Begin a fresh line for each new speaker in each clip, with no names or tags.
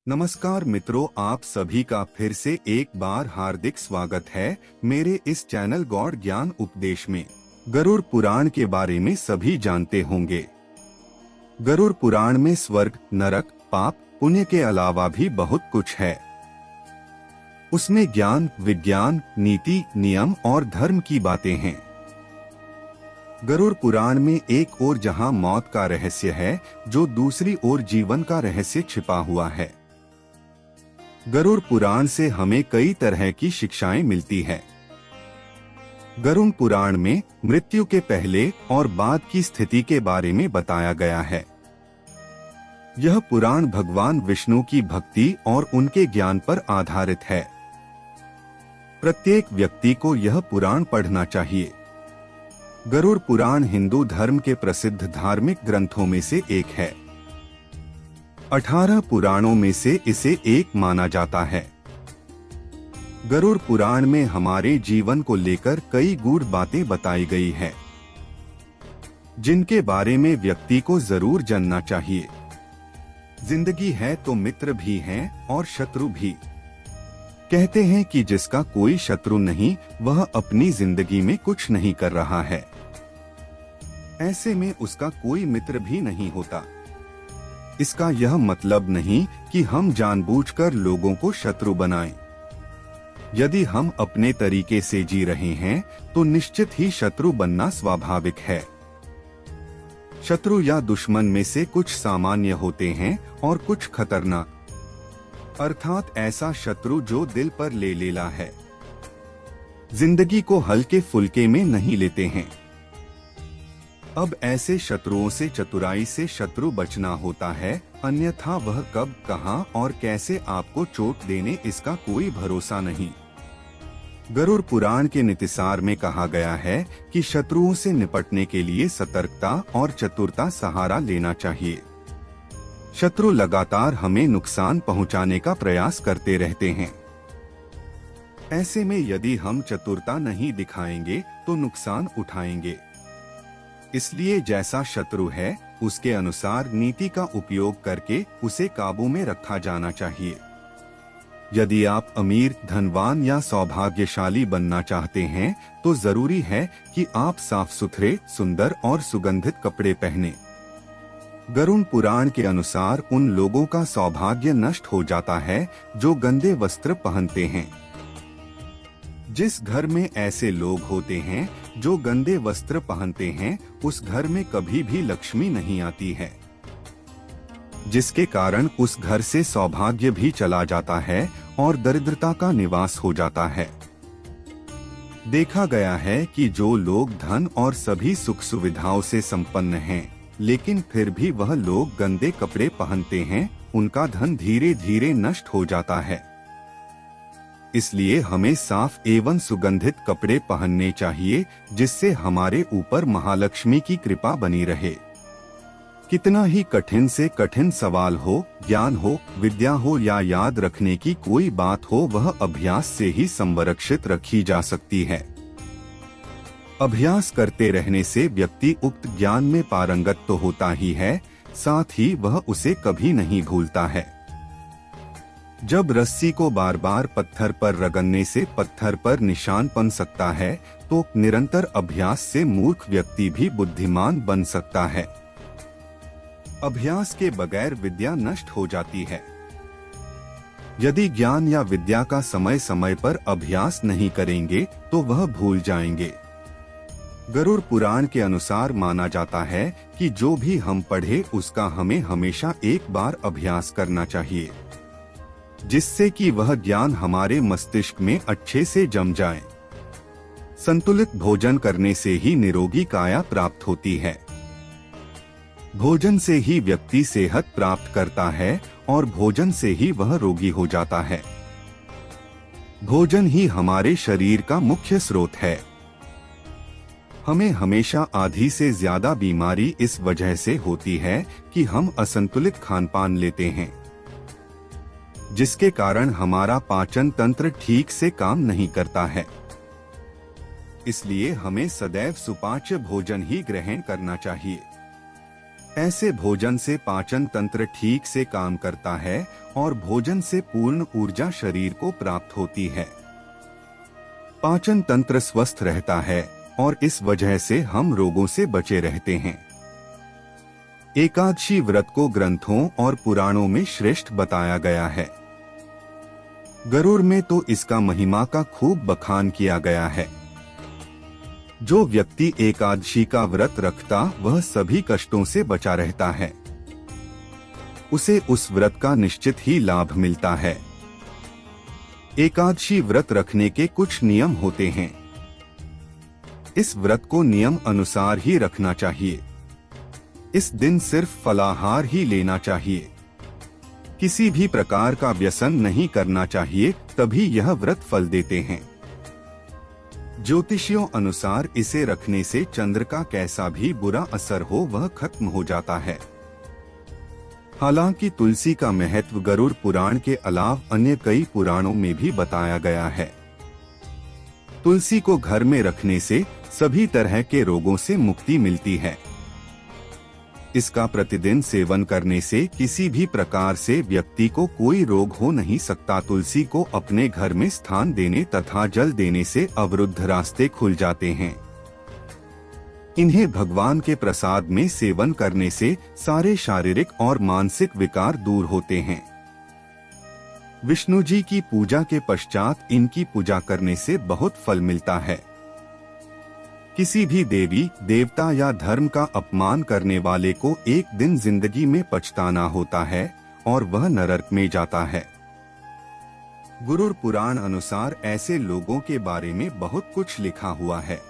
नमस्कार मित्रों, आप सभी का फिर से एक बार हार्दिक स्वागत है मेरे इस चैनल गॉड ज्ञान उपदेश में। गरुड़ पुराण के बारे में सभी जानते होंगे। गरुड़ पुराण में स्वर्ग, नरक, पाप, पुण्य के अलावा भी बहुत कुछ है। उसमें ज्ञान, विज्ञान, नीति, नियम और धर्म की बातें हैं। गरुड़ पुराण में एक ओर जहां मौत का रहस्य है, जो दूसरी ओर जीवन का रहस्य छिपा हुआ है। गरुड़ पुराण से हमें कई तरह की शिक्षाएं मिलती है। गरुड़ पुराण में मृत्यु के पहले और बाद की स्थिति के बारे में बताया गया है। यह पुराण भगवान विष्णु की भक्ति और उनके ज्ञान पर आधारित है। प्रत्येक व्यक्ति को यह पुराण पढ़ना चाहिए। गरुड़ पुराण हिंदू धर्म के प्रसिद्ध धार्मिक ग्रंथों में से एक है। 18 पुराणों में से इसे एक माना जाता है। गरुड़ पुराण में हमारे जीवन को लेकर कई गूढ़ बातें बताई गई है, जिनके बारे में व्यक्ति को जरूर जानना चाहिए। जिंदगी है तो मित्र भी हैं और शत्रु भी। कहते हैं कि जिसका कोई शत्रु नहीं, वह अपनी जिंदगी में कुछ नहीं कर रहा है। ऐसे में उसका कोई मित्र भी नहीं होता। इसका यह मतलब नहीं कि हम जानबूझकर लोगों को शत्रु बनाएं। यदि हम अपने तरीके से जी रहे हैं, तो निश्चित ही शत्रु बनना स्वाभाविक है। शत्रु या दुश्मन में से कुछ सामान्य होते हैं और कुछ खतरनाक, अर्थात ऐसा शत्रु जो दिल पर ले लेला है। जिंदगी को हल्के फुल्के में नहीं लेते हैं। अब ऐसे शत्रुओं से चतुराई से शत्रु बचना होता है, अन्यथा वह कब, कहां और कैसे आपको चोट देने, इसका कोई भरोसा नहीं। गरुड़ पुराण के नीतिसार में कहा गया है कि शत्रुओं से निपटने के लिए सतर्कता और चतुरता सहारा लेना चाहिए। शत्रु लगातार हमें नुकसान पहुंचाने का प्रयास करते रहते हैं। ऐसे में यदि हम चतुरता नहीं दिखाएंगे तो नुकसान उठाएंगे। इसलिए जैसा शत्रु है, उसके अनुसार नीति का उपयोग करके उसे काबू में रखा जाना चाहिए। यदि आप अमीर, धनवान या सौभाग्यशाली बनना चाहते हैं, तो जरूरी है कि आप साफ सुथरे, सुंदर और सुगंधित कपड़े पहने। गरुड़ पुराण के अनुसार उन लोगों का सौभाग्य नष्ट हो जाता है जो गंदे वस्त्र पहनते हैं। जिस घर में ऐसे लोग होते हैं जो गंदे वस्त्र पहनते हैं, उस घर में कभी भी लक्ष्मी नहीं आती है, जिसके कारण उस घर से सौभाग्य भी चला जाता है और दरिद्रता का निवास हो जाता है। देखा गया है कि जो लोग धन और सभी सुख सुविधाओं से संपन्न हैं, लेकिन फिर भी वह लोग गंदे कपड़े पहनते हैं, उनका धन धीरे धीरे नष्ट हो जाता है। इसलिए हमें साफ एवं सुगंधित कपड़े पहनने चाहिए, जिससे हमारे ऊपर महालक्ष्मी की कृपा बनी रहे। कितना ही कठिन से कठिन सवाल हो, ज्ञान हो, विद्या हो या याद रखने की कोई बात हो, वह अभ्यास से ही संरक्षित रखी जा सकती है। अभ्यास करते रहने से व्यक्ति उक्त ज्ञान में पारंगत तो होता ही है, साथ ही वह उसे कभी नहीं भूलता है। जब रस्सी को बार बार पत्थर पर रगड़ने से पत्थर पर निशान बन सकता है, तो निरंतर अभ्यास से मूर्ख व्यक्ति भी बुद्धिमान बन सकता है। अभ्यास के बगैर विद्या नष्ट हो जाती है। यदि ज्ञान या विद्या का समय समय पर अभ्यास नहीं करेंगे, तो वह भूल जाएंगे। गरुड़ पुराण के अनुसार माना जाता है कि जो भी हम पढ़े, उसका हमें हमेशा एक बार अभ्यास करना चाहिए, जिससे कि वह ज्ञान हमारे मस्तिष्क में अच्छे से जम जाए। संतुलित भोजन करने से ही निरोगी काया प्राप्त होती है। भोजन से ही व्यक्ति सेहत प्राप्त करता है और भोजन से ही वह रोगी हो जाता है। भोजन ही हमारे शरीर का मुख्य स्रोत है। हमें हमेशा आधी से ज्यादा बीमारी इस वजह से होती है कि हम असंतुलित खानपान लेते हैं, जिसके कारण हमारा पाचन तंत्र ठीक से काम नहीं करता है। इसलिए हमें सदैव सुपाच्य भोजन ही ग्रहण करना चाहिए। ऐसे भोजन से पाचन तंत्र ठीक से काम करता है और भोजन से पूर्ण ऊर्जा शरीर को प्राप्त होती है। पाचन तंत्र स्वस्थ रहता है और इस वजह से हम रोगों से बचे रहते हैं। एकादशी व्रत को ग्रंथों और पुराणों में श्रेष्ठ बताया गया है। गरुड़ में तो इसका महिमा का खूब बखान किया गया है। जो व्यक्ति एकादशी का व्रत रखता वह सभी कष्टों से बचा रहता है। उसे उस व्रत का निश्चित ही लाभ मिलता है। एकादशी व्रत रखने के कुछ नियम होते हैं। इस व्रत को नियम अनुसार ही रखना चाहिए। इस दिन सिर्फ फलाहार ही लेना चाहिए। किसी भी प्रकार का व्यसन नहीं करना चाहिए, तभी यह व्रत फल देते हैं। ज्योतिषियों अनुसार इसे रखने से चंद्र का कैसा भी बुरा असर हो वह खत्म हो जाता है। हालांकि तुलसी का महत्व गरुड़ पुराण के अलावा अन्य कई पुराणों में भी बताया गया है। तुलसी को घर में रखने से सभी तरह के रोगों से मुक्ति मिलती है। इसका प्रतिदिन सेवन करने से किसी भी प्रकार से व्यक्ति को कोई रोग हो नहीं सकता। तुलसी को अपने घर में स्थान देने तथा जल देने से अवरुद्ध रास्ते खुल जाते हैं। इन्हें भगवान के प्रसाद में सेवन करने से सारे शारीरिक और मानसिक विकार दूर होते हैं। विष्णु जी की पूजा के पश्चात इनकी पूजा करने से बहुत फल मिलता है। किसी भी देवी देवता या धर्म का अपमान करने वाले को एक दिन जिंदगी में पछताना होता है और वह नरक में जाता है। गरुड़ पुराण अनुसार ऐसे लोगों के बारे में बहुत कुछ लिखा हुआ है।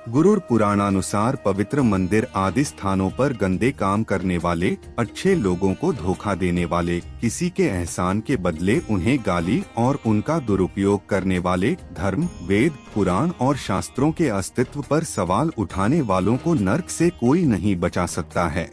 गरुड़ पुराणानुसार पवित्र मंदिर आदि स्थानों पर गंदे काम करने वाले, अच्छे लोगों को धोखा देने वाले, किसी के एहसान के बदले उन्हें गाली और उनका दुरुपयोग करने वाले, धर्म, वेद, पुराण और शास्त्रों के अस्तित्व पर सवाल उठाने वालों को नरक से कोई नहीं बचा सकता है।